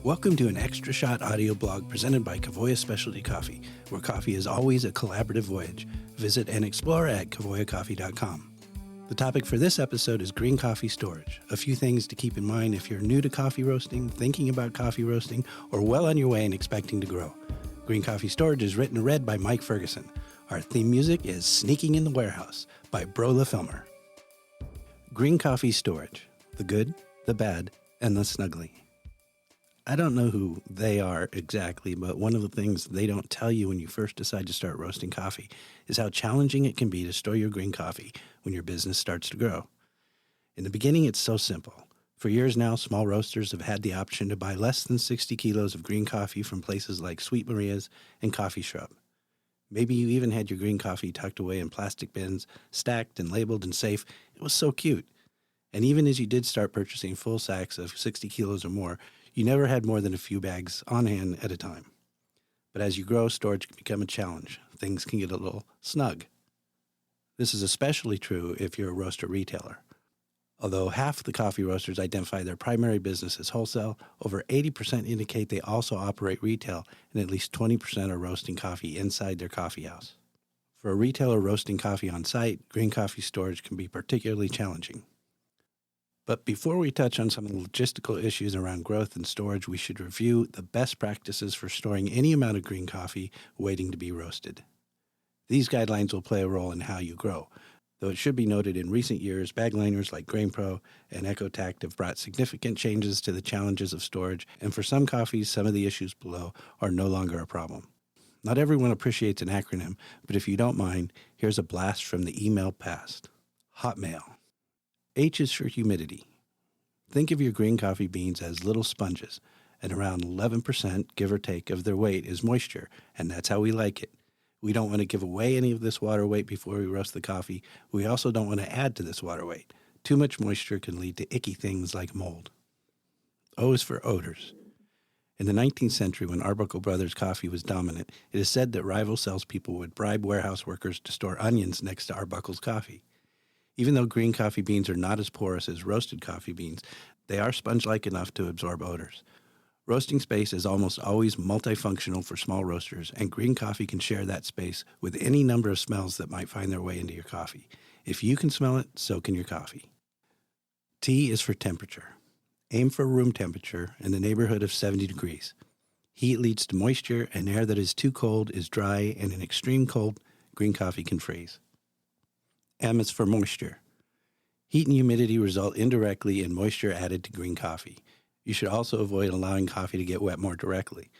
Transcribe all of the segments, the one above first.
Welcome to an extra shot audio blog presented by Covoya Specialty Coffee, where coffee is always a collaborative voyage. Visit and explore at covoyacoffee.com. The topic for this episode is green coffee storage. A few things to keep in mind if you're new to coffee roasting, thinking about coffee roasting, or well on your way and expecting to grow. Green Coffee Storage is written and read by Mike Ferguson. Our theme music is Sneaking in the Warehouse by Bro LaFilmer. Green coffee storage. The good, the bad, and the snuggly. I don't know who they are exactly, but one of the things they don't tell you when you first decide to start roasting coffee is how challenging it can be to store your green coffee when your business starts to grow. In the beginning, it's so simple. For years now, small roasters have had the option to buy less than 60 kilos of green coffee from places like Sweet Maria's and Coffee Shrub. Maybe you even had your green coffee tucked away in plastic bins, stacked and labeled and safe. It was so cute. And even as you did start purchasing full sacks of 60 kilos or more, you never had more than a few bags on hand at a time. But as you grow, storage can become a challenge. Things can get a little snug. This is especially true if you're a roaster retailer. Although half the coffee roasters identify their primary business as wholesale, over 80% indicate they also operate retail, and at least 20% are roasting coffee inside their coffee house. For a retailer roasting coffee on site, green coffee storage can be particularly challenging. But before we touch on some of the logistical issues around growth and storage, we should review the best practices for storing any amount of green coffee waiting to be roasted. These guidelines will play a role in how you grow, though it should be noted in recent years, bag liners like GrainPro and EcoTact have brought significant changes to the challenges of storage, and for some coffees, some of the issues below are no longer a problem. Not everyone appreciates an acronym, but if you don't mind, here's a blast from the email past. Hotmail. H is for humidity. Think of your green coffee beans as little sponges, and around 11%, give or take, of their weight is moisture, and that's how we like it. We don't want to give away any of this water weight before we roast the coffee. We also don't want to add to this water weight. Too much moisture can lead to icky things like mold. O is for odors. In the 19th century, when Arbuckle Brothers coffee was dominant, it is said that rival salespeople would bribe warehouse workers to store onions next to Arbuckle's coffee. Even though green coffee beans are not as porous as roasted coffee beans, they are sponge-like enough to absorb odors. Roasting space is almost always multifunctional for small roasters, and green coffee can share that space with any number of smells that might find their way into your coffee. If you can smell it, so can your coffee. T is for temperature. Aim for room temperature in the neighborhood of 70 degrees. Heat leads to moisture, and air that is too cold is dry, and in extreme cold, green coffee can freeze. M is for moisture. Heat and humidity result indirectly in moisture added to green coffee. You should also avoid allowing coffee to get wet more directly.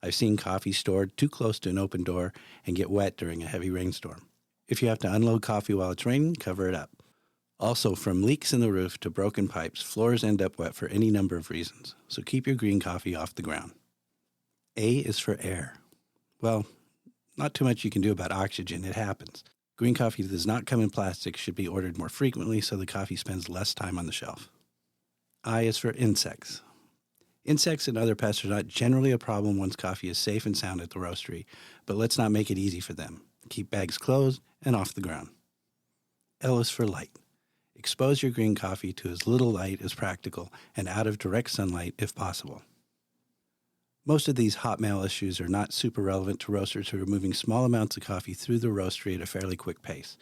I've seen coffee stored too close to an open door and get wet during a heavy rainstorm. If you have to unload coffee while it's raining, cover it up. Also, from leaks in the roof to broken pipes, floors end up wet for any number of reasons, so keep your green coffee off the ground. A is for air. Well, not too much you can do about oxygen, it happens. Green coffee that does not come in plastic should be ordered more frequently so the coffee spends less time on the shelf. I is for insects. Insects and other pests are not generally a problem once coffee is safe and sound at the roastery, but let's not make it easy for them. Keep bags closed and off the ground. L is for light. Expose your green coffee to as little light as practical and out of direct sunlight if possible. Most of these Hotmail issues are not super relevant to roasters who are moving small amounts of coffee through the roastery at a fairly quick pace.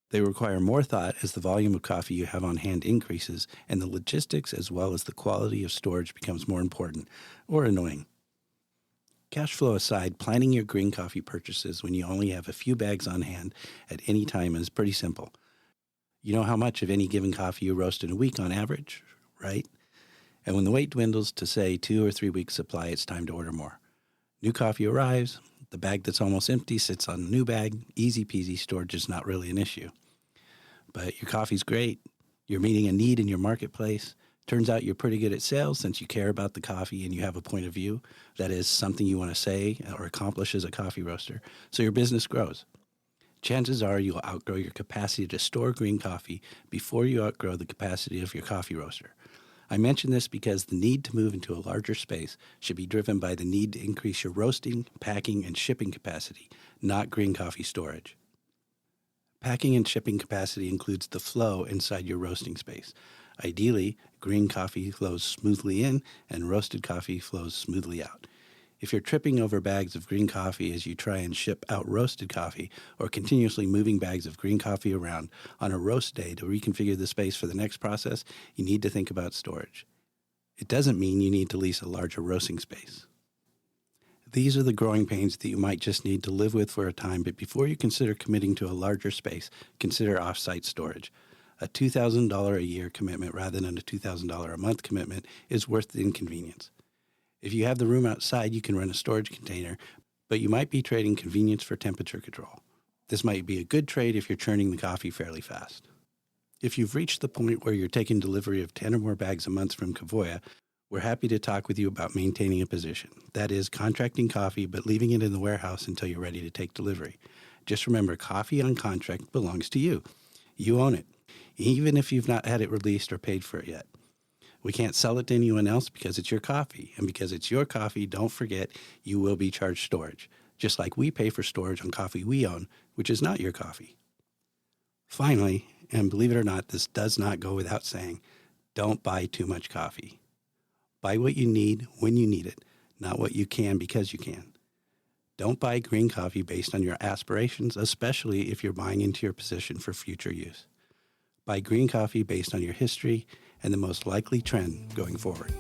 They require more thought as the volume of coffee you have on hand increases and the logistics as well as the quality of storage becomes more important or annoying. Cash flow aside, planning your green coffee purchases when you only have a few bags on hand at any time is pretty simple. You know how much of any given coffee you roast in a week on average, right? And when the weight dwindles to, say, 2 or 3 weeks supply, it's time to order more. New coffee arrives, the bag that's almost empty sits on the new bag, easy peasy, storage is not really an issue. But your coffee's great, you're meeting a need in your marketplace, turns out you're pretty good at sales since you care about the coffee and you have a point of view, that is something you want to say or accomplish as a coffee roaster, so your business grows. Chances are you'll outgrow your capacity to store green coffee before you outgrow the capacity of your coffee roaster. I mention this because the need to move into a larger space should be driven by the need to increase your roasting, packing, and shipping capacity, not green coffee storage. Packing and shipping capacity includes the flow inside your roasting space. Ideally, green coffee flows smoothly in and roasted coffee flows smoothly out. If you're tripping over bags of green coffee as you try and ship out roasted coffee, or continuously moving bags of green coffee around on a roast day to reconfigure the space for the next process, you need to think about storage. It doesn't mean you need to lease a larger roasting space. These are the growing pains that you might just need to live with for a time, but before you consider committing to a larger space, consider off-site storage. A $2,000 a year commitment rather than a $2,000 a month commitment is worth the inconvenience. If you have the room outside, you can rent a storage container, but you might be trading convenience for temperature control. This might be a good trade if you're churning the coffee fairly fast. If you've reached the point where you're taking delivery of 10 or more bags a month from Covoya, we're happy to talk with you about maintaining a position. That is, contracting coffee but leaving it in the warehouse until you're ready to take delivery. Just remember, coffee on contract belongs to you. You own it, even if you've not had it released or paid for it yet. We can't sell it to anyone else because it's your coffee. And because it's your coffee, don't forget you will be charged storage, just like we pay for storage on coffee we own, which is not your coffee. Finally, and believe it or not, this does not go without saying, don't buy too much coffee. Buy what you need when you need it, not what you can because you can. Don't buy green coffee based on your aspirations, especially if you're buying into your position for future use. Buy green coffee based on your history and the most likely trend going forward.